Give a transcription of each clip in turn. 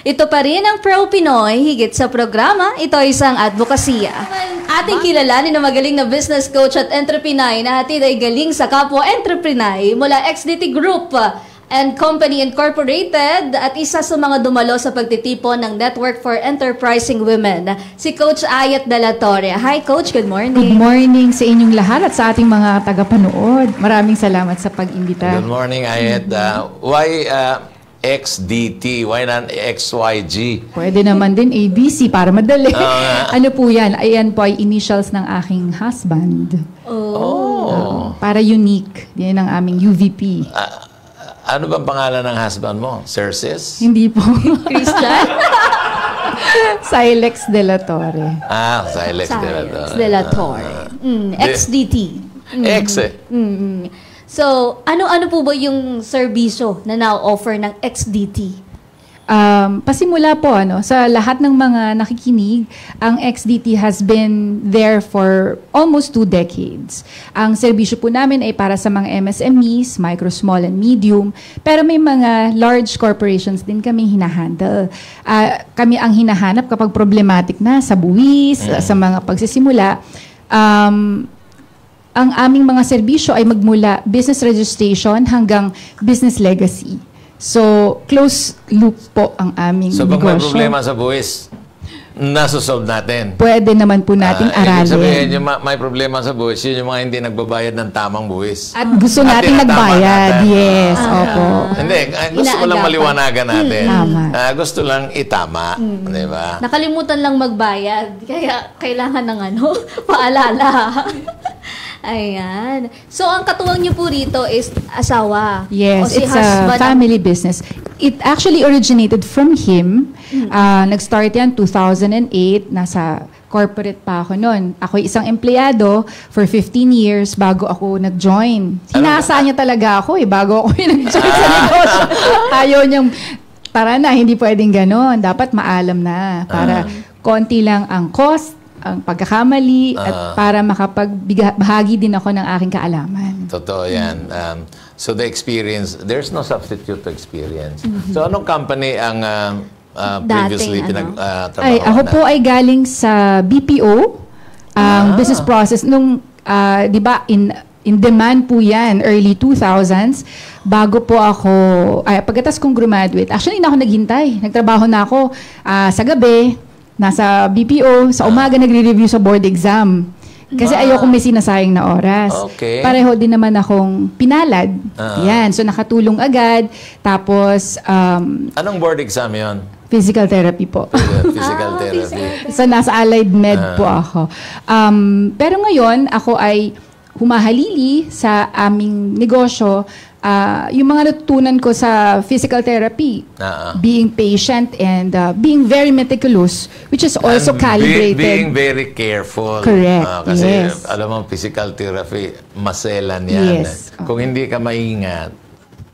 Ito pa rin ang Pro Pinoy, higit sa programa, ito ay isang advokasya. Ating kilalanin na magaling na business coach at entrepreneur na hatid ay galing sa kapwa entrepreneur mula XDT Group and Company Incorporated at isa sa mga dumalo sa pagtitipon ng Network for Enterprising Women, si Coach Ayet De La Torre. Hi Coach, good morning. Good morning sa inyong lahat at sa ating mga tagapanood. Maraming salamat sa pag-imbita. Good morning Ayet. Why XDT? Why not XYG? Pwede naman din ABC para madali. Ano po yan? Ayan po ay initials ng aking husband. Para unique. Yan ang aming UVP. Ano bang pangalan ng husband mo? Cerces? Hindi po. Christian? Silex De La Torre. Silex De La Torre. De La Torre. XDT. X eh. So, ano po ba yung serbisyo na na-offer ng XDT? Pasimula po, sa lahat ng mga nakikinig, ang XDT has been there for almost 2 decades. Ang serbisyo po namin ay para sa mga MSMEs, micro, small, and medium, pero may mga large corporations din kami hinahandle. Kami ang hinahanap kapag problematic na sa buwis, sa mga pagsisimula. Ang aming mga serbisyo ay magmula business registration hanggang business legacy. So, close loop po ang aming negosyo. So, pag may problema sa buwis, nasusolve natin. Pwede naman po nating aralin. Ibig sabihin, yung may problema sa buwis, yun yung mga hindi nagbabayad ng tamang buwis. At gusto natin nagbayad. Yes, opo. Hindi, gusto ko lang maliwanagan natin. Gusto lang itama. Di ba? Nakalimutan lang magbayad. Kaya kailangan ng paalala. Ayan. So, ang katuwang niyo po rito is asawa. Yes, o si it's a family business. It actually originated from him. Nag-start yan 2008. Nasa corporate pa ako noon. Ako isang empleyado for 15 years bago ako nag-join. Hinasa niya talaga ako bago ako nag-join sa negosyo. Ayaw niyang, tara na, hindi pwedeng ganon. Dapat maalam na. Para konti lang ang cost, ang pagkakamali at para makapagbahagi din ako ng aking kaalaman. Totoo yan. So the experience, there's no substitute to experience. So anong company ang previously pinagtrabaho na? Ako po ay galing sa BPO, ang business process. Nung, di ba, in demand po yan, early 2000s, bago po ako, pagkatas kong graduate, actually na ako naghintay. Nagtrabaho na ako sa gabi, nasa BPO, sa umaga nagre-review sa board exam. Kasi ayoko may sinasayang na oras. Okay. Pareho din naman akong pinalad. Yan. So nakatulong agad. Tapos, anong board exam yon? Physical therapy po. Physical therapy. So nasa Allied Med po ako. Pero ngayon, ako ay humahalili sa aming negosyo. Yung mga natutunan ko sa physical therapy, being patient and being very meticulous, which is also calibrated. Being very careful. Correct, kasi yes. alam mo, physical therapy, maselan yan. Yes. Kung hindi ka maingat,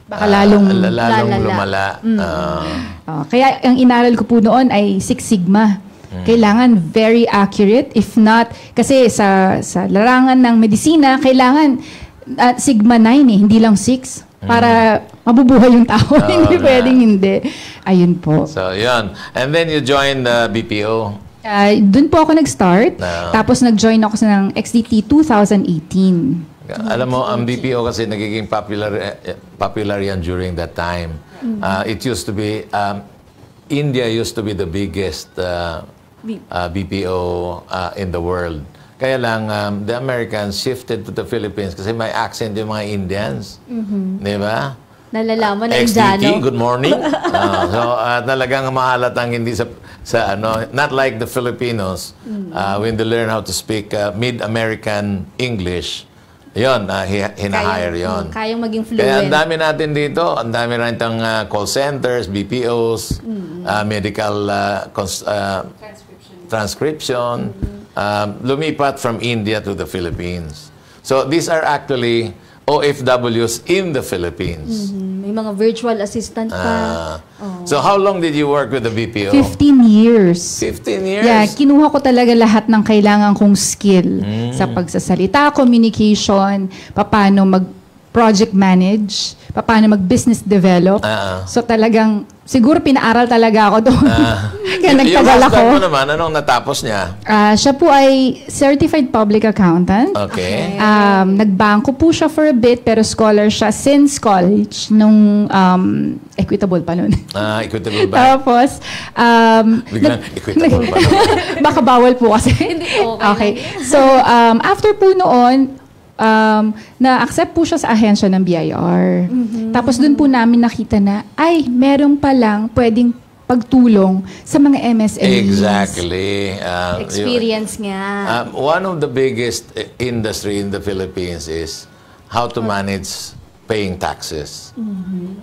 baka lalong lumala. Kaya ang inaral ko po noon ay Six Sigma. Kailangan very accurate. If not, kasi sa larangan ng medisina, kailangan Sigma 9 hindi lang 6. Para mabubuhay yung tao. Hindi pwedeng hindi. Ayun po. So, yun. And then you joined the BPO? Doon po ako nag-start. Tapos nag-join ako ng XDT 2018. Alam mo, ang BPO kasi nagiging popular yan during that time. It used to be, India used to be the biggest BPO in the world. Kaya lang, the Americans shifted to the Philippines kasi may accent yung mga Indians. Di ba? Nalalaman na XDT, good morning. So, talagang mahalatang hindi sa not like the Filipinos, when they learn how to speak mid-American English, yun, hinahire yun. Kayang maging fluent. Kaya ang dami natin dito, ang dami rin itong call centers, BPOs, medical transcription, lumipat from India to the Philippines. So these are actually OFWs in the Philippines. May mga virtual assistant pa. So how long did you work with the BPO? 15 years. 15 years? Yeah, kinuha ko talaga lahat ng kailangan kong skill sa pagsasalita, communication, paano project manage, paano mag-business develop. So talagang, siguro pinaaral talaga ako doon. Kaya nagtagal ako. Yung husband mo naman, anong natapos niya? Siya po ay certified public accountant. Okay. Nagbangko po siya for a bit, pero scholar siya since college, nung equitable pa nun. Equitable ba? Tapos, Biglang equitable ba? baka bawal po kasi. Hindi po. Okay. So, after po noon, na-accept po siya sa ahensya ng BIR. Tapos doon po namin nakita na, ay, meron palang pwedeng pagtulong sa mga MSMEs. Exactly. Experience nga. One of the biggest industry in the Philippines is how to manage paying taxes.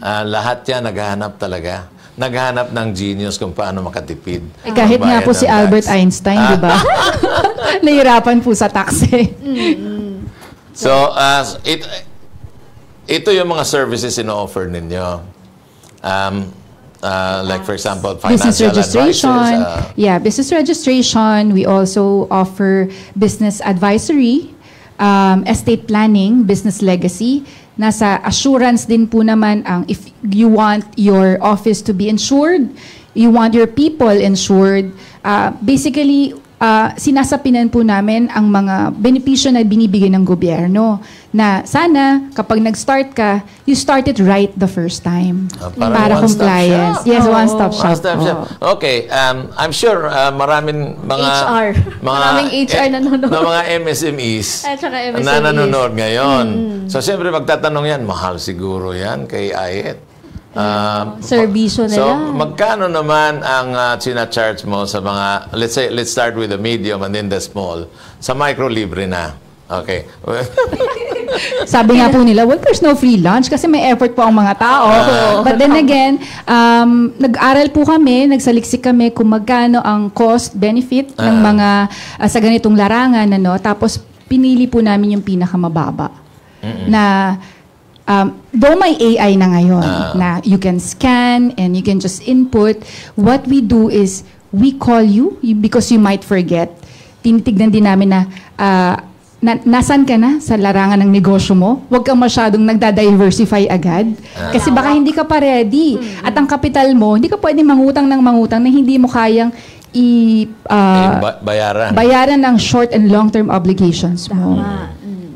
Lahat yan naghahanap talaga. Naghahanap ng genius kung paano makatipid. Kahit nga po Bayad si ng Albert tax. Einstein, di ba? Nahirapan po sa tax eh. So, ito yung mga services ino-offer ninyo. Like for example, Business financial registration. advisors. Business registration. We also offer business advisory, estate planning, business legacy. Nasa assurance din po naman ang if you want your office to be insured, you want your people insured. Basically, sinasapinan po namin ang mga benepisyo na binibigay ng gobyerno na sana kapag nag-start ka, you start it right the first time. Para one-stop compliance. shop. Yes, one-stop shop. One-stop shop. Okay, I'm sure maraming mga HR. Maraming HR nanonood. na mga MSMEs At saka MSMEs. na nanonood ngayon. So, siyempre, magtatanong yan, mahal siguro yan kay IET. Serbisyo nila. So, magkano naman ang charge mo sa mga, let's start with the medium and then the small. Sa micro, libre na. Okay. Sabi nga po nila, well, there's no free lunch kasi may effort po ang mga tao. But then again, nag-aral po kami, nagsaliksik kami kung magkano ang cost-benefit ng mga sa ganitong larangan. Tapos, pinili po namin yung pinakamababa. Na though may AI na ngayon, na you can scan and you can just input, what we do is we call you because you might forget. Tinitignan din namin na nasan ka na sa larangan ng negosyo mo? Huwag kang masyadong nagda-diversify agad. Kasi baka hindi ka pa ready. At ang kapital mo, hindi ka pwedeng mangutang ng mangutang na hindi mo kayang bayaran ng short and long-term obligations mo.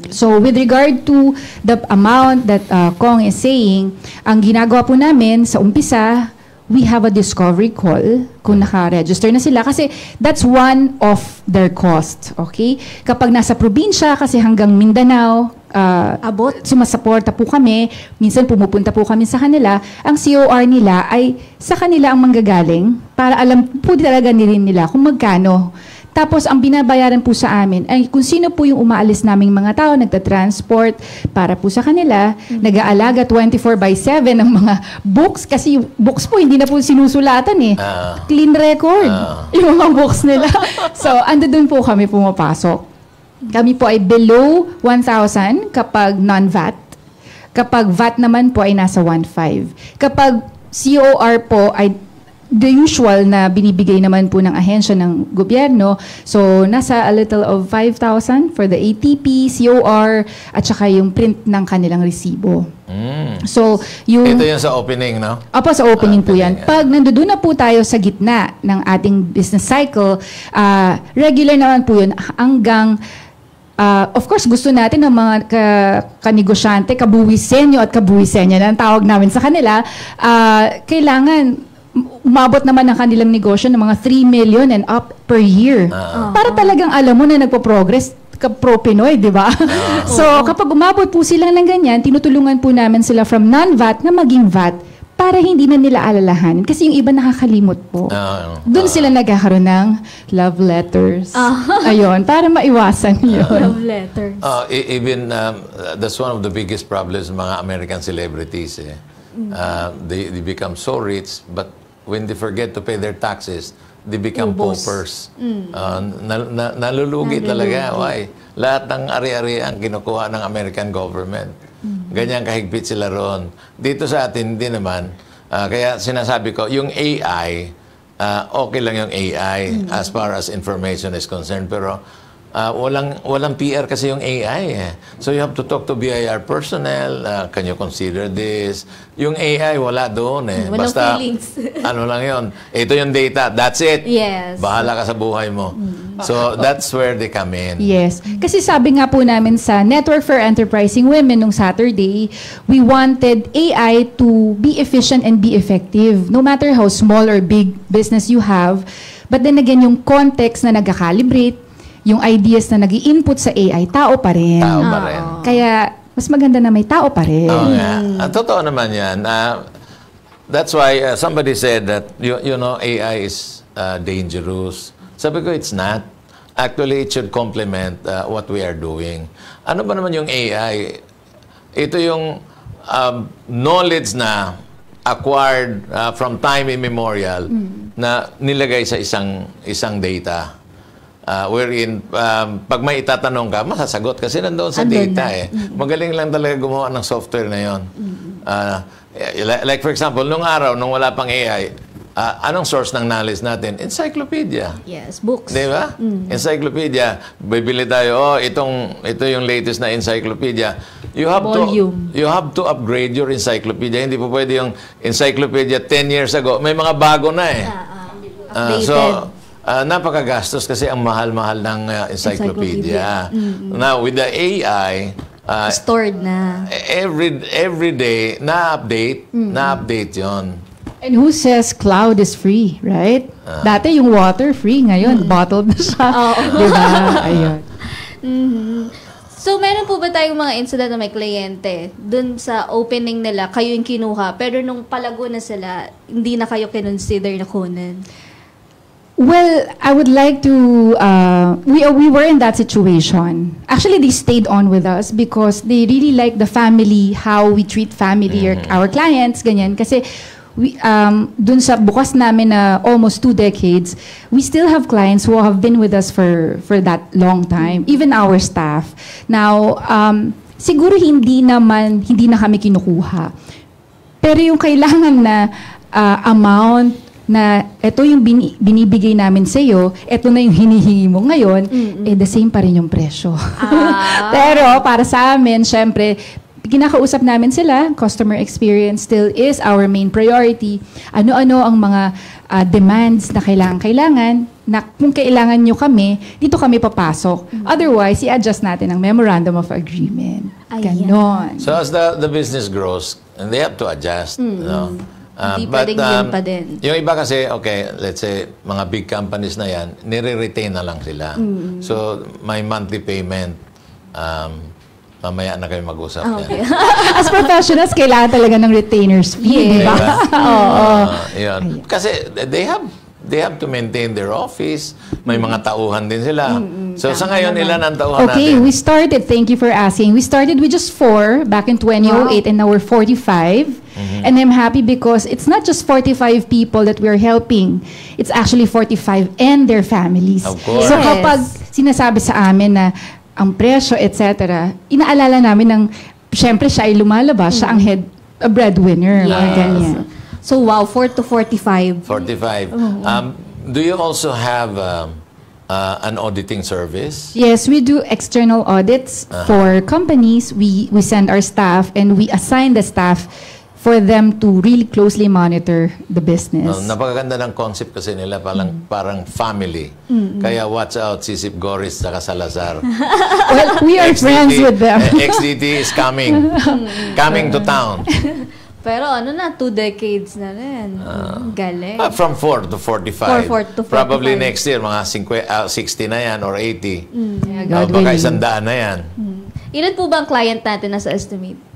So, with regard to the amount that Kong is saying, ang ginagawa po namin sa umpisa, we have a discovery call kung naka-register na sila kasi that's one of their cost. Okay? Kapag nasa probinsya, kasi hanggang Mindanao, abot. Sumasuporta po kami, minsan pumupunta po kami sa kanila, ang COR nila ay sa kanila ang manggagaling para alam po talaga nila kung magkano. Tapos, ang binabayaran po sa amin ay kung sino po yung umaalis naming mga tao, nagta-transport para po sa kanila, nag-aalaga 24/7 ng mga books. Kasi yung books po, hindi na po sinusulatan eh. Clean record. Yung mga books nila. So, ando dun po kami pumapasok. Kami po ay below 1,000 kapag non-VAT. Kapag VAT naman po ay nasa 1,500. Kapag COR po ay the usual na binibigay naman po ng ahensya ng gobyerno. So, nasa a little of 5,000 for the ATP, COR, at saka yung print ng kanilang resibo. So, Ito yung sa opening, no? Opo, sa opening po yan. Pag nandoon na po tayo sa gitna ng ating business cycle, regular naman po yun hanggang of course, gusto natin ng mga kanegosyante, kabuwisenyo at kabuwisenyo na ang tawag namin sa kanila, kailangan umabot naman ang kanilang negosyo ng mga 3 million and up per year. Para talagang alam mo na nagpo-progress pro-Pinoy, di ba? So, kapag umabot po sila ng ganyan, tinutulungan po namin sila from non-VAT na maging VAT para hindi na nila alalahanin. Kasi yung iba nakakalimot po. Doon sila nagkakaroon ng love letters. Ayun, para maiwasan yun. Love letters. Even, that's one of the biggest problems ng mga American celebrities. They become so rich, but when they forget to pay their taxes, they become paupers. Nalulugi talaga. Why? Lahat ng ari-ari ang kinukuha ng American government. Ganyan kahigpit sila roon. Dito sa atin, hindi naman. Kaya sinasabi ko, yung AI, okay lang yung AI as far as information is concerned. Pero walang PR kasi yung AI eh. So you have to talk to BIR personnel, can you consider this? Yung AI wala doon eh. Walang Basta feelings. ano lang yun. Ito yung data, that's it. Yes. Bahala ka sa buhay mo. So that's where they come in. Yes. Kasi sabi nga po namin sa Network for Enterprising Women nung Saturday, we wanted AI to be efficient and be effective. No matter how small or big business you have. But then again, yung context na nagka-calibrate, yung ideas na nag-i-input sa AI, tao pa rin. Tao pa rin. Kaya, mas maganda na may tao pa rin. Oo nga. Totoo naman yan. That's why somebody said that, you know, AI is dangerous. Sabi ko, it's not. Actually, it should complement what we are doing. Ano ba naman yung AI? Ito yung knowledge na acquired from time immemorial na nilagay sa isang data. Wherein, pag may itatanong ka, masasagot kasi nandoon sa data eh. Magaling lang talaga gumawa ng software na yon. Like for example, nung araw, nung wala pang AI, anong source ng knowledge natin? Encyclopedia. Yes, books. Di ba? Encyclopedia. Bibili tayo, ito yung latest na encyclopedia. You have to upgrade your encyclopedia. Hindi po pwede yung encyclopedia 10 years ago. May mga bago na eh. Updated. Napakagastos kasi ang mahal-mahal ng encyclopedia. Now, with the AI, stored na. every day, na-update yon. And who says cloud is free, right? Dati yung water free, ngayon bottled na siya. Diba? Ayun. So, meron po ba tayong mga incident na may kliyente dun sa opening nila, kayo yung kinuha, pero nung palago na sila, hindi na kayo kinonsider na kunin? Well, I would like to, we were in that situation. Actually, they stayed on with us because they really like the family, how we treat family or our clients, ganyan. Kasi, dun sa bukas namin na almost 2 decades, we still have clients who have been with us for that long time, even our staff. Now, siguro hindi na kami kinukuha. Pero yung kailangan na amount, na ito yung binibigay namin sa iyo, ito na yung hinihingi mo ngayon, the same pa rin yung presyo. Pero para sa amin, syempre, kinakausap namin sila, customer experience still is our main priority. Ano-ano ang mga demands na kailangan, na kung kailangan nyo kami, dito kami papasok. Otherwise, i-adjust natin ang memorandum of agreement. Ganon. So as the business grows, and they have to adjust, you know. Hindi pwedeng yun pa din. Yung iba kasi, okay, let's say, mga big companies na yan, nire-retain na lang sila. So, may monthly payment. Mamaya na kayo mag-usap yan. As professionals, kailangan talaga ng retainers fee, diba? Yun. Kasi they have to maintain their office. May mga tauhan din sila. So, sa ngayon, ilan ang tauhan natin? We started, thank you for asking. We started with just 4 back in 2008 and now we're 45. And I'm happy because it's not just 45 people that we're helping. It's actually 45 and their families. Of course. So kapag sinasabi sa amin na ang presyo, etc., inaalala namin ng, syempre siya ay lumalabas, siya ang a breadwinner. Mga ganyan. So wow, 4 to 45. 45. Do you also have an auditing service? Yes, we do external audits for companies. We send our staff and we assign the staff for them to really closely monitor the business. Napakaganda ng concept kasi nila, parang family. Kaya watch out, Sisip Goris saka Salazar. Well, we are friends with them. XDT is coming. Coming to town. Pero 2 decades na rin. Galing. From 4 to 45. 4 to 45. Probably next year, mga 60 na yan or 80. Baka 100 na yan. Ilan po ba ang client natin na sa estimate?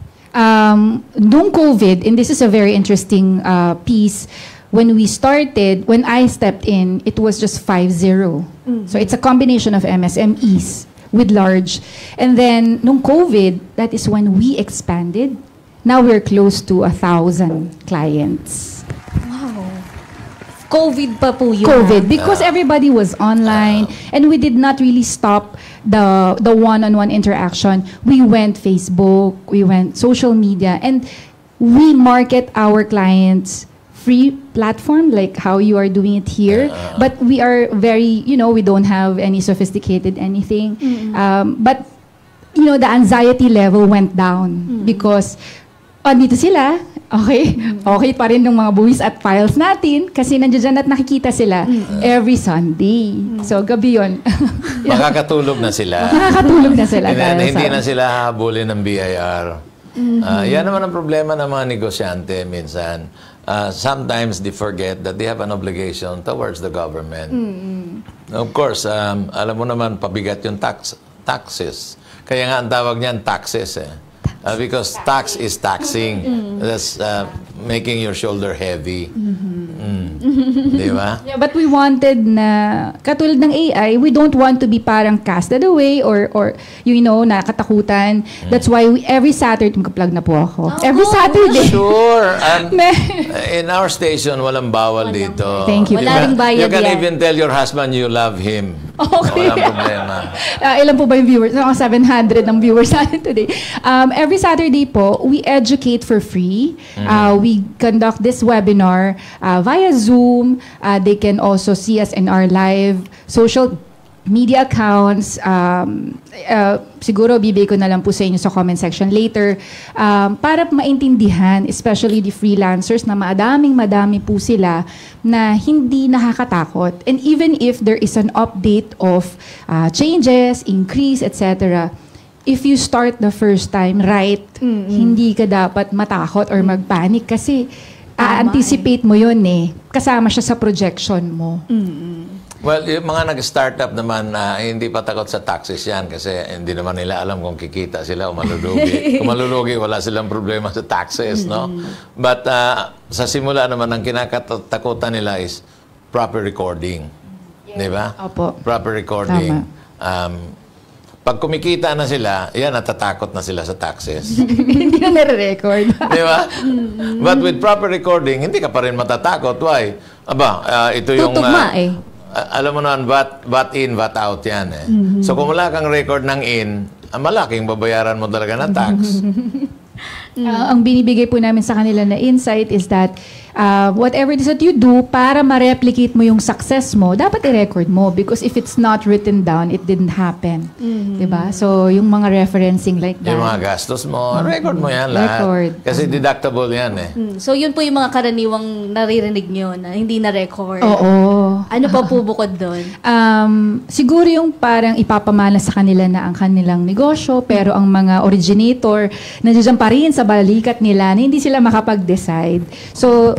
Nung COVID, and this is a very interesting piece, when I stepped in, it was just 50. So it's a combination of MSMEs with large. And then, nung COVID, that is when we expanded. Now we're close to 1,000 clients. Wow. COVID pa po yun. COVID, because everybody was online and we did not really stop the one-on-one interaction. We went Facebook, we went social media, and we market our clients free platform like how you are doing it here. But we are very, we don't have any sophisticated anything. But, the anxiety level went down because dito sila, okay pa rin ng mga buwis at files natin kasi nandiyan at nakikita sila every Sunday. So, gabi yun. Makakatulog na sila. Nakakatulog na sila. Hindi na sila hahabulin ng BIR. Yan naman ang problema ng mga negosyante minsan. Sometimes they forget that they have an obligation towards the government. Of course, alam mo naman, pabigat yung taxes. Kaya nga ang tawag niyan, taxes because tax is taxing. That's making your shoulder heavy. Di ba? Yeah, but we wanted na, katulad ng AI, we don't want to be parang casted away or nakatakutan. That's why every Saturday, mag-plug na po ako. Every Saturday. Sure. In our station, walang bawal dito. Thank you. Wala ring bayad You can yan. even tell your husband you love him. Okay. Walang problema. Ilan po ba yung viewers? 700 ng viewers natin today. Every Saturday po, we educate for free. We conduct this webinar via Zoom. They can also see us in our live social media accounts. Siguro bibigay ko na lang po sa inyo sa comment section later para maintindihan, especially the freelancers na madami po sila na hindi nakakatakot. And even if there is an update of changes, increase, etc., if you start the first time right, hindi ka dapat matakot or magpanic kasi anticipate mo yun kasama siya sa projection mo. Well, yung mga nag-startup naman, hindi pa takot sa taxes yan kasi hindi naman nila alam kung kikita sila o malulugi. Kung malulugi, wala silang problema sa taxes, no? But sa simula naman, ang kinakatakutan nila is proper recording. Di ba? Opo. Proper recording. Pag kumikita na sila, natatakot na sila sa taxes. Hindi na nare-record. Di ba? But with proper recording, hindi ka pa rin matatakot. Why? Ito yung... Tutugma alam mo naman, VAT in, VAT out yan So kung wala kang record ng in, malaking babayaran mo talaga na tax. Ang binibigay po namin sa kanila na insight is that whatever it is that you do, para ma-replicate mo yung success mo, dapat i-record mo because if it's not written down, it didn't happen. Diba? So, yung mga referencing like that. Yung mga gastos mo, record mo yan lahat. Record. Kasi deductible yan So, yun po yung mga karaniwang naririnig nyo na hindi na-record. Oo. Ano pa po bukod doon? Siguro yung parang ipapamana sa kanila na ang kanilang negosyo, pero ang mga originator, nandiyan pa rin sa balikat nila na hindi sila makapag-decide. So,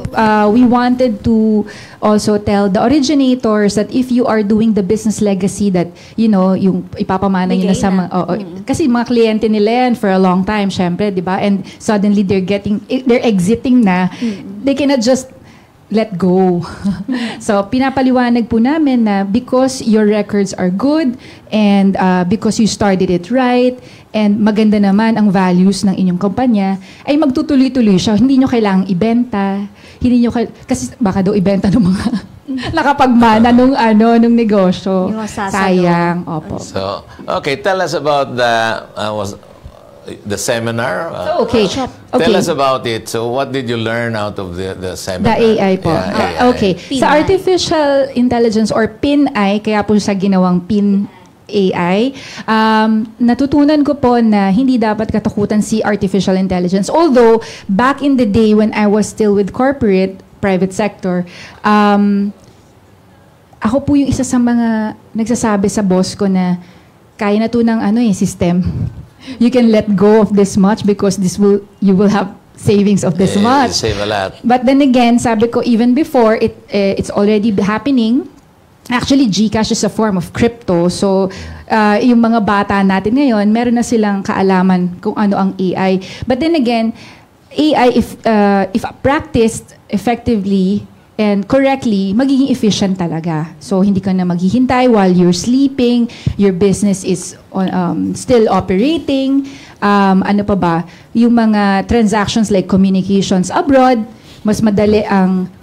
we wanted to also tell the originators that if you are doing the business legacy that, yung ipapamana nyo na sa mga... kasi mga kliyente nila yan for a long time, syempre, di ba? And suddenly, they're exiting na. They cannot just let go. So, pinapaliwanag po namin na because your records are good and because you started it right and maganda naman ang values ng inyong kumpanya, ay magtutuloy-tuloy siya. Hindi nyo kailangang ibenta. Kasi baka daw ibenta ng mga nakapagmana nung negosyo. Sayang. Opo. So, okay, tell us about the seminar. Okay. Tell us about it. So, what did you learn out of the seminar? The AI po. Yeah, AI. Okay. PIN Sa AI. artificial intelligence or PIN-AI, kaya po sa ginawang PIN AI, natutunan ko po na hindi dapat katakutan si artificial intelligence. Although, back in the day when I was still with private sector, ako po yung isa sa mga nagsasabi sa boss ko na kaya na to ng system. You can let go of this much because you will have savings of this much. Save a lot. But then again, sabi ko, even before, it's already happening. Actually, GCash is a form of crypto. So, yung mga bata natin ngayon, meron na silang kaalaman kung ano ang AI. But then again, AI, if practiced effectively and correctly, magiging efficient talaga. So, hindi ka na maghihintay while you're sleeping, your business is still operating. Ano pa ba? Yung mga transactions like communications abroad, mas madali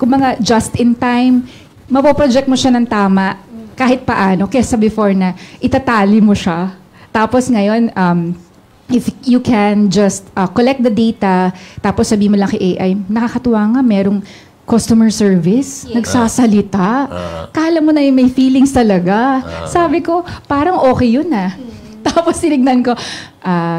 kung mga just in time, mapoproject mo siya ng tama kahit paano, kesa before na itatali mo siya. Tapos ngayon, if you can just collect the data, tapos sabihin mo lang kay AI, nakakatuwa nga, merong customer service, nagsasalita. Kala mo na yung may feelings talaga. Sabi ko, parang okay yun ah. Tapos tinignan ko,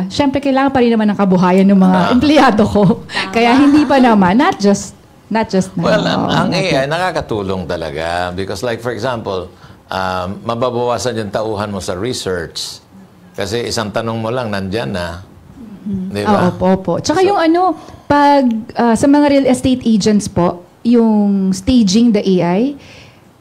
syempre kailangan pa rin naman ng kabuhayan ng mga empleyado ko. Kaya hindi pa naman, not just now. Well, ang AI nakakatulong talaga because like for example, mababawasan yung tauhan mo sa research. Kasi isang tanong mo lang, nandyan na. Di ba? Opo. Tsaka yung pag sa mga real estate agents po, yung staging the AI,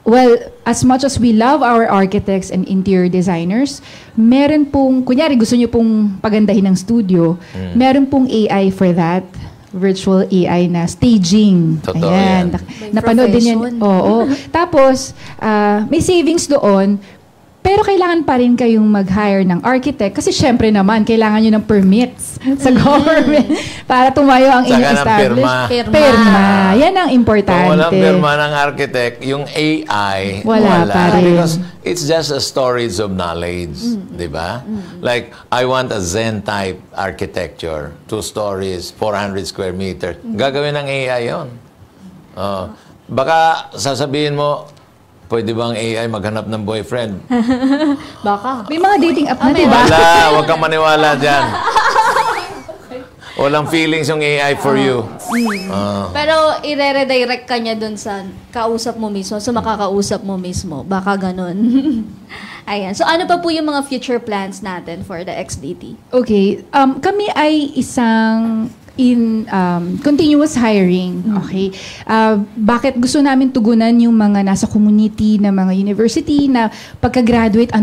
well, as much as we love our architects and interior designers, meron pong, kunyari gusto nyo pong pagandahin ng studio, meron pong AI for that. Virtual AI na staging. Totoo Ayan. yan. Napanood din yan. Oo. Tapos, may savings doon, pero kailangan pa rin kayong mag-hire ng architect kasi syempre naman, kailangan nyo ng permits sa government para tumayo ang Saka inyong ng established. Pirma. Yan ang importante. Kung walang pirma ng architect, yung AI, Wala pa rin. Because it's just a storage of knowledge. Di ba? Like, I want a Zen-type architecture. 2 stories, 400 square meter. Gagawin ng AI yun. Baka sasabihin mo, pwede bang AI maghanap ng boyfriend? Baka. May mga dating app na, diba? Wala, huwag kang maniwala dyan. Walang feelings yung AI for you. Pero i-redirect ka niya dun sa kausap mo mismo, sa makakausap mo mismo. Baka ganun. Ayan. So ano pa po yung mga future plans natin for the XDT? Okay. Kami ay isang continuous hiring. Okay. Bakit gusto namin tugunan yung mga nasa community na mga university na pagka-graduate,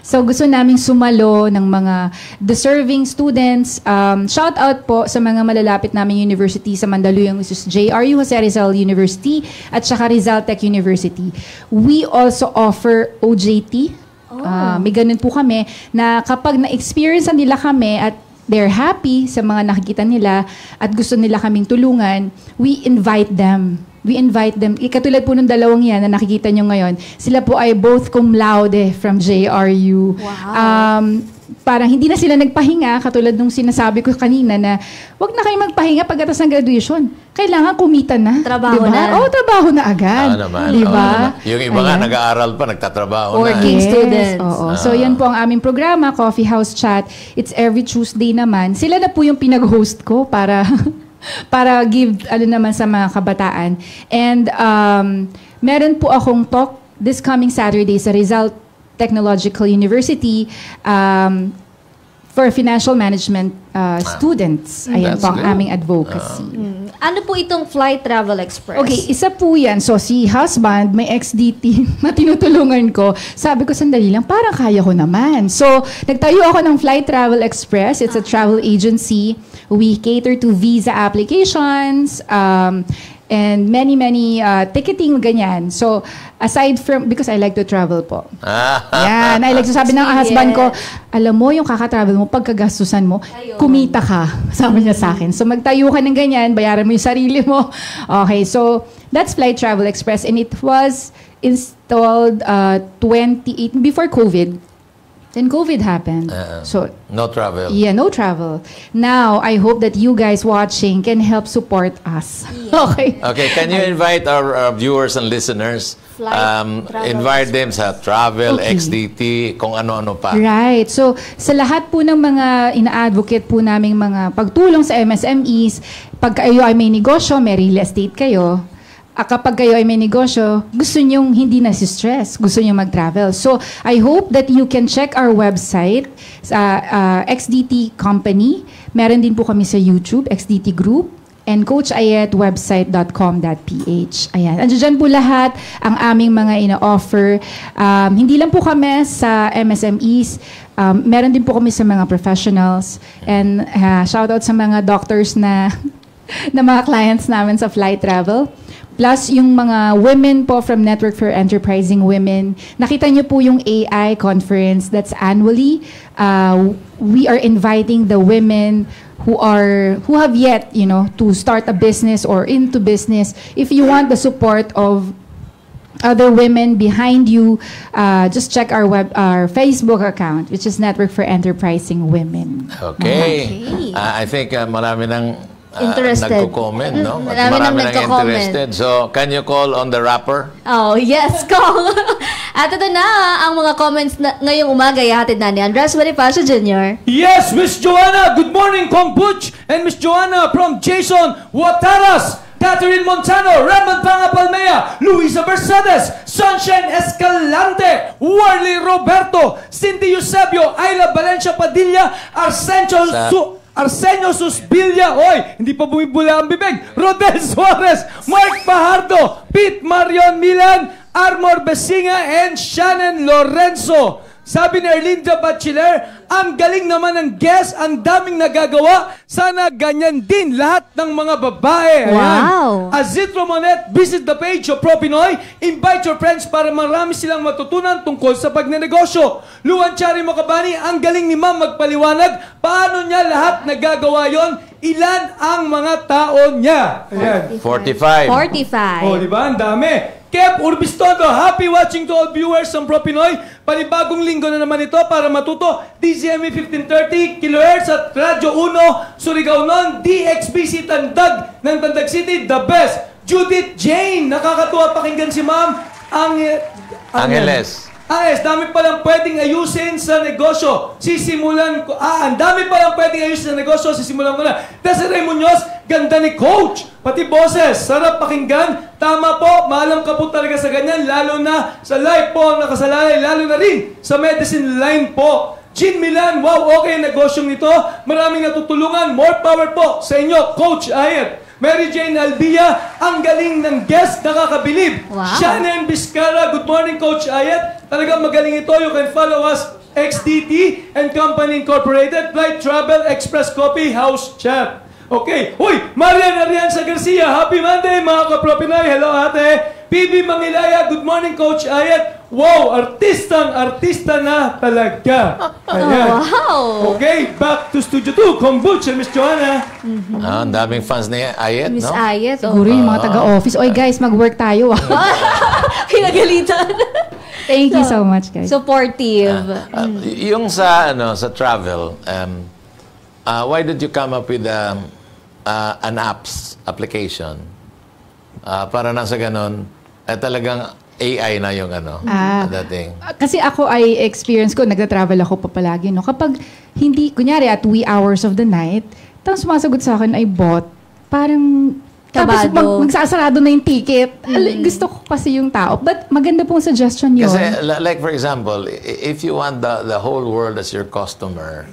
So gusto namin sumalo ng mga deserving students. Shout out po sa mga malalapit namin university sa Mandaluyong, which is JRU, Jose Rizal University, at saka Rizal Tech University. We also offer OJT. May ganun po kami na kapag na-experience nila kami at they're happy sa mga nakikita nila at gusto nila kaming tulungan, we invite them. Katulad po ng dalawang yan na nakikita nyo ngayon, sila po ay both cum laude from JRU. Wow. Parang hindi na sila nagpahinga, katulad nung sinasabi ko kanina na wag na kayo magpahinga pagkatapos ng graduation. Kailangan kumita na. Trabaho diba? na. Trabaho na agad. Naman. Diba? Yung iba nga, nag-aaral pa, nagtatrabaho Working na. students. Oo. So, yan po ang aming programa, Coffee House Chat. It's every Tuesday naman. Sila na po yung pinag-host ko para give naman sa mga kabataan. And meron po akong talk this coming Saturday sa Rizal Technological University for financial management students. Ayan That's po ang good. aming advocacy. Ano po itong Fly Travel Express? Okay, isa po yan. So, si husband, may XDT na tinutulungan ko. Sabi ko, sandali lang, parang kaya ko naman. So, nagtayo ako ng Fly Travel Express. It's a travel agency. We cater to visa applications, and many ticketing, ganyan. So, aside from, because I like to travel po. Yan, I like to sabi ng husband ko, alam mo, yung kakatravel mo, pagkagastusan mo, kumita ka. Sabi niya sa akin. So, magtayo ka ng ganyan, bayaran mo yung sarili mo. Okay, so, that's Fly Travel Express, and it was installed 28, before COVID. Then COVID happened. So, no travel. yeah, no travel. Now, I hope that you guys watching can help support us. Okay. Okay, can you invite our viewers and listeners? Travel Invite them sa Travel, Okay. XDT, kung ano-ano pa. Right. So, sa lahat po ng mga ina-advocate po naming mga pagtulong sa MSMEs, pag kayo ay may negosyo, may real estate kayo, kapag kayo ay may negosyo, gusto nyong hindi na stress, gusto nyong mag-travel. So, I hope that you can check our website sa XDT Company. Meron din po kami sa YouTube, XDT Group, and coachayetwebsite.com.ph. Ayan. Andiyan po lahat ang aming mga ina-offer. Hindi lang po kami sa MSMEs, meron din po kami sa mga professionals. And shoutout sa mga doctors na mga clients namin sa Fly Travel. Plus, yung mga women po from Network for Enterprising Women. Nakita niyo po yung AI conference that's annually. We are inviting the women who have yet, to start a business or into business. If you want the support of other women behind you, just check our Facebook account, which is Network for Enterprising Women. Okay. I think marami ng nagko-comment, no? At Marami nang nang nagko-comment. interested. So, can you call on the rapper? Oh, yes, call. At ito na ang mga comments na ngayong umaga ihatid na ni Andres Bonifacio Jr. Yes, Miss Joanna. Good morning, Kong Butch and Miss Joanna from Jason Wataras, Catherine Montano, Raymond Pangapalmea, Luisa Mercedes, Sunshine Escalante, Warley Roberto, Cindy Eusebio, Ayla Valencia Padilla, Arsenio Susbilia, oy, hindi pa bumibula ang bibig, Rodel Suarez, Mark Pajardo, Pete Marion Milan, Armor Besinga, and Shannon Lorenzo. Sabi ni Erlinda Bachiller, ang galing naman ng guest, ang daming nagagawa. Sana ganyan din lahat ng mga babae. Wow. Azit Romonet, visit the page of Pro Pinoy. Invite your friends para marami silang matutunan tungkol sa pagnenegosyo. Luan Chari Makabani, ang galing ni Ma'am magpaliwanag. Paano niya lahat nagagawa yon? Ilan ang mga tao niya? Ayan. 45. 45. Oh, di ba? Ang dami. Kev Urbistondo, happy watching to all viewers ng Pro Pinoy. Panibagong linggo na naman ito para matuto. DZME 1530 kHz at Radyo 1, Surigao Non, DXBC Tandag ng Tandag City, the best. Judith Jane, nakakatuwa pakinggan si Ma'am. Angeles. Dami palang pwedeng ayusin sa negosyo. Sisimulan ko. Ang dami palang pwedeng ayusin sa negosyo. Sisimulan ko na. Desiree Munoz, ganda ni Coach. Pati boses, sarap pakinggan. Tama po, maalam ka po talaga sa ganyan. Lalo na sa life po ang nakasalalay. Lalo na rin sa medicine line po. Jean Milan, wow, okay ang negosyong nito. Maraming natutulungan. More power po sa inyo, Coach Ayet. Mary Jane Albia, ang galing ng guest, nakakabilib. Wow. Shannon Vizcara, good morning, Coach Ayet. Talagang magaling ito. You can follow us, XDT and Company Incorporated, Flight Travel, Express Coffee, House Chat. Okay. Uy, Marian Arianza Garcia, happy Monday, mga kapropinay. Hello, ate. PB Mangilaya, good morning, Coach Ayet. Wow, artista na talaga. Ayan. Wow. Okay, back to Studio 2. Kombucha, Miss Joanna. Ang daming fans ni Ayet, Miss no? Ayet. Siguro yung mga taga-office. Oy guys, mag-work tayo. Pinagalitan. Thank you so much, guys. Supportive. Yung sa travel, why did you come up with an application? Para nang sa ganon, talagang AI na yung dating. Kasi ako ay experience ko, nagta-travel ako pa palagi, no? Kapag hindi, kunyari at wee hours of the night, tapos sumasagot sa akin ay bot, parang tapos Kabado. magsasarado na yung ticket. Gusto ko kasi yung tao. But maganda pong suggestion yun. Kasi, like for example, if you want the whole world as your customer,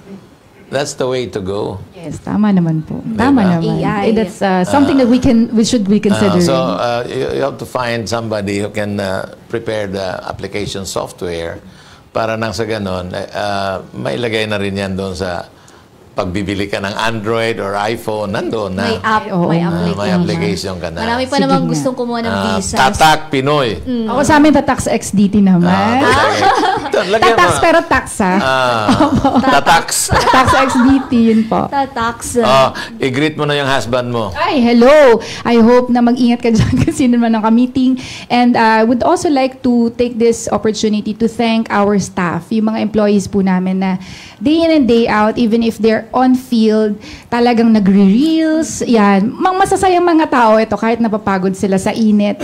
that's the way to go. Yes, tama naman po. Tama naman. AI. That's something that we should be considering. So, you have to find somebody who can prepare the application software para nang sa ganon, mailagay na rin yan doon sa pagbibili ka ng Android or iPhone, nandoon na. May app, Oo, may nga. application. May application ka na. Marami pa Sige namang nga. gustong kumuha ng visa. Tatak Pinoy. Ako sa amin tatak sa XDT naman. Tatax pero tax ha. Tataks. Tax sa XDT, yun po. Tatax. I-greet mo na yung husband mo. Ay, hello! I hope na mag-ingat ka dyan kasi naman ang meeting. And I would also like to take this opportunity to thank our staff, yung mga employees po namin na day in and day out, even if they're on field, talagang nagre-reels. Yan. Masasayang mga tao ito kahit napapagod sila sa init.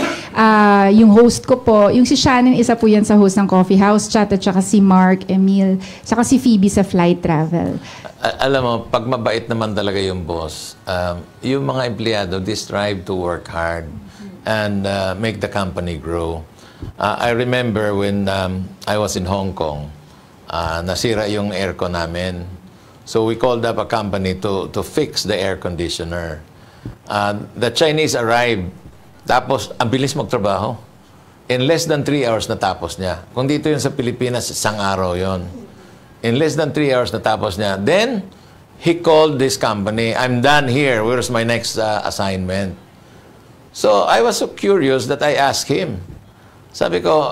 Yung host ko po, yung si Shannon, isa po yan sa host ng Coffee House Chat, at saka si Mark, Emil, saka si Phoebe sa Flight Travel. Alam mo, pag mabait naman talaga yung boss, yung mga empleyado, they strive to work hard and make the company grow. I remember when I was in Hong Kong, nasira yung aircon namin. So we called up a company to fix the air conditioner. The Chinese arrived, tapos ang bilis magtrabaho. In less than 3 hours natapos niya. Kung dito yun sa Pilipinas, isang araw yon. In less than 3 hours natapos niya. Then, he called this company, I'm done here, where's my next assignment? So, I was so curious that I asked him. Sabi ko,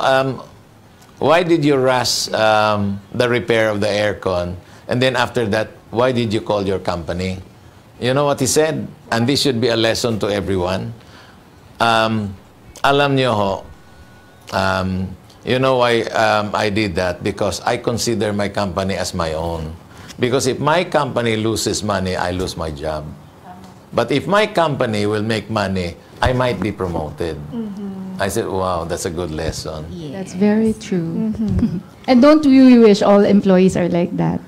why did you rush the repair of the aircon? And then after that, why did you call your company? You know what he said? And this should be a lesson to everyone. Alam niyo ho, you know why I did that? Because I consider my company as my own. Because if my company loses money, I lose my job. But if my company will make money, I might be promoted. I said, wow, that's a good lesson. That's very true. And don't you wish all employees are like that?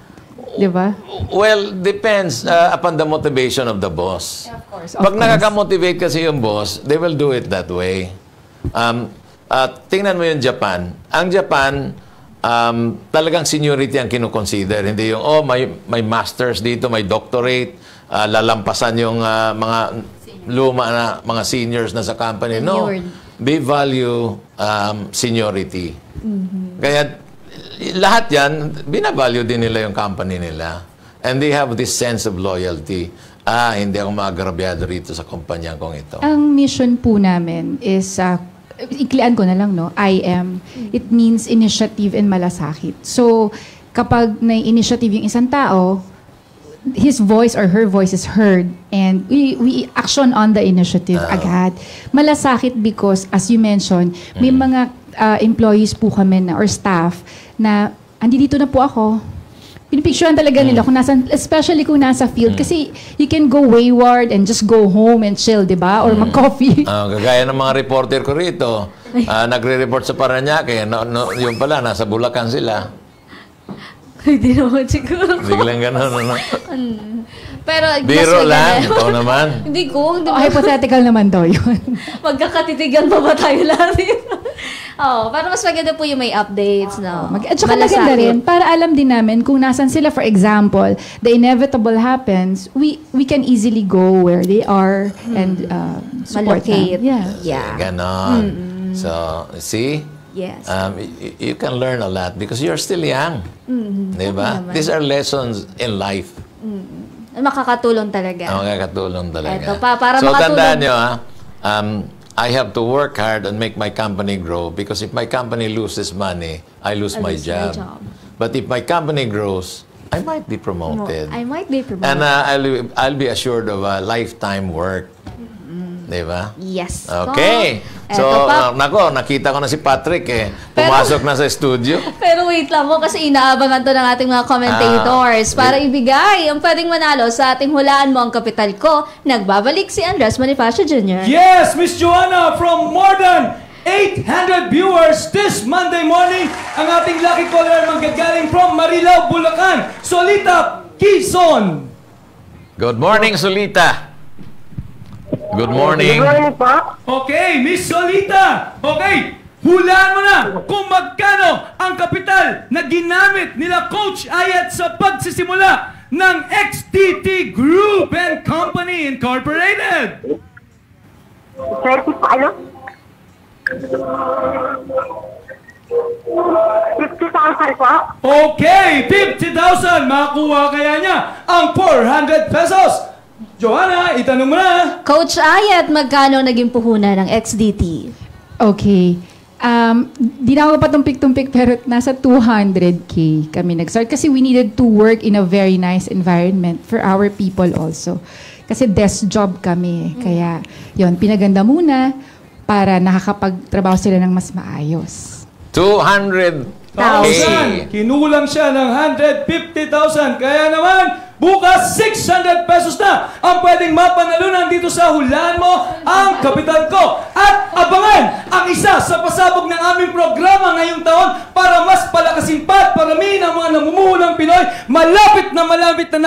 Di ba? Well, depends upon the motivation of the boss. Of course. Pag nakaka-motivate kasi yung boss, they will do it that way. Tingnan mo yung Japan. Ang Japan, talagang seniority ang kinukonsider. Hindi yung, may masters dito, may doctorate, lalampasan yung mga luma na mga seniors na sa company. No, they value seniority. Kaya lahat yan, binavalue din nila yung company nila. And they have this sense of loyalty. Hindi ako maagrabyado rito sa kumpanya kong ito. Ang mission po namin is, iklian ko na lang, no? IM. It means initiative and malasakit. So, kapag na-initiative yung isang tao, his voice or her voice is heard and we action on the initiative agad. Malasakit because, as you mentioned, may mga employees po kami na, or staff na, dito na po ako. Pinipicturean talaga nila kung nasan, especially kung nasa field. Kasi you can go wayward and just go home and chill, di ba? Or mag-coffee. Kagaya ng mga reporter ko rito, nagre-report sa Paranaque, yung pala, nasa Bulacan sila. Hindi naman siguro. Biglang gano'n, ano? Pero, biro lang, ikaw naman. Hindi ko. Hypothetical naman daw yun. Magkakatitigan pa ba tayo lahat? Pero mas maganda po yung may updates, no? At saka maganda rin, para alam din namin kung nasan sila. For example, the inevitable happens, we can easily go where they are and support them. Yeah. Ganon. So, see? Yes. You can learn a lot because you're still young. Diba? These are lessons in life. Makakatulong talaga. Makakatulong talaga. Eto, para so, makatulong. tandaan nyo, I have to work hard and make my company grow because if my company loses money, I lose my job. But if my company grows, I might be promoted. And I'll be assured of a lifetime work. Diba? Yes. Okay. So, nako, nakita ko na si Patrick pumasok na sa studio. Pero wait lang po kasi inaabangan to ng ating mga commentators para ibigay ang pwedeng manalo sa ating hulaan mo ang kapital ko. Nagbabalik si Andres Bonifacio Jr. Yes, Miss Joanna, from more than 800 viewers this Monday morning, ang ating lucky caller manggagaling from Marilao, Bulacan, Solita Quezon. Good morning, Solita. Good morning. Good morning po. Okay, Miss Solita. Okay, hulaan mo na kung magkano ang kapital na ginamit nila Coach Ayat sa pagsisimula ng XTT Group and Company Incorporated. 30 po, ano? 50,000 po. Okay, 50,000. Makuha kaya niya ang 400 pesos. Joanna, itanong mo na. Coach Ayat, magkano naging puhunan ng XDT? Okay. Di na ako patumpik-tumpik pero nasa 200K kami nag-start kasi we needed to work in a very nice environment for our people also. Kasi desk job kami. Kaya yon pinaganda muna para nakakapagtrabaho sila ng mas maayos. 200,000. Kinulang siya ng 150,000. Kaya naman, bukas 600 pesos na ang pwedeng mapanalunan dito sa hulaan mo ang kapital ko. At abangan ang isa sa pasabog ng aming programa ngayong taon para mas palakasin pa at paramihin ang mga namumuhulang Pinoy. Malapit na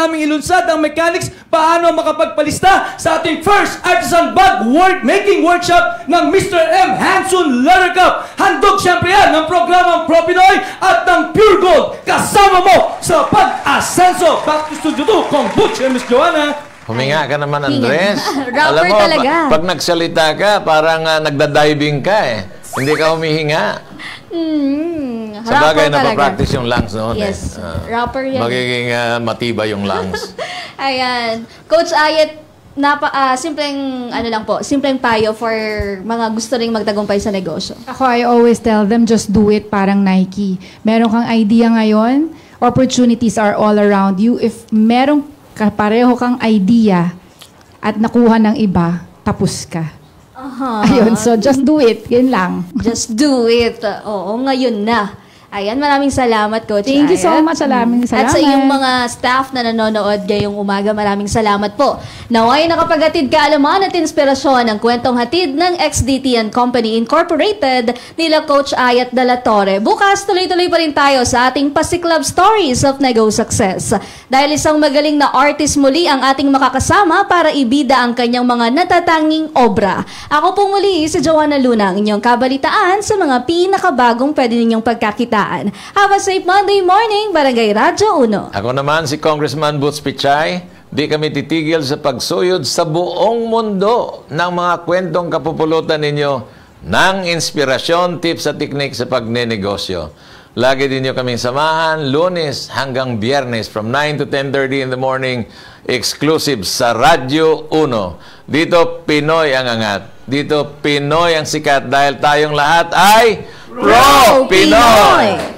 naming ilunsad ang mechanics paano makapagpalista sa ating first artisan bag making workshop ng Mr. M. Hanson Leather Cup. Handog siyempre yan ng programang Pro Pinoy at ng Pure Gold. Kasama mo sa pag-asenso. Back to Studio 2, Kong Butch and Miss Joanna. Huminga ka naman, Andres. Rapper Alam mo, talaga. Pag nagsalita ka, parang nagda-diving ka Hindi ka humihinga. Sa bagay, napapractice yung lungs noon. Yes, rapper yan. Magiging matibay yung lungs. Ayan. Coach Ayat, simpleng payo for mga gusto ring magtagumpay sa negosyo. Ako, I always tell them, just do it parang Nike. Meron kang idea ngayon, opportunities are all around you. If merong pareho kang idea at nakuha ng iba, tapos ka. Ayun, so just do it. Yun lang. Just do it. Oo, ngayon na. Ayan, maraming salamat, Coach Thank you so Ayat. much. Salamat. At sa iyong mga staff na nanonood ngayong umaga, maraming salamat po. Naway nakapaghatid kaalaman at inspirasyon ang kwentong hatid ng XDT and Company Incorporated nila Coach Ayat de la Torre. Bukas, tuloy-tuloy pa rin tayo sa ating Pasiklab Stories of Nego Success. Dahil isang magaling na artist muli ang ating makakasama para ibida ang kanyang mga natatanging obra. Ako po muli si Joanna Luna, ang inyong kabalitaan sa mga pinakabagong pwede ninyong pagkakitaan. Have a safe Monday morning, Barangay Radyo 1. Ako naman si Congressman Boots Pichay. Di kami titigil sa pagsuyod sa buong mundo ng mga kwentong kapupulutan ninyo ng inspirasyon, tips at teknik sa pagnenegosyo. Lagi din nyo kaming samahan, Lunes hanggang Biyernes from 9 to 10:30 in the morning, exclusive sa Radyo 1. Dito, Pinoy ang angat. Dito, Pinoy ang sikat dahil tayong lahat ay Pro Pinoy!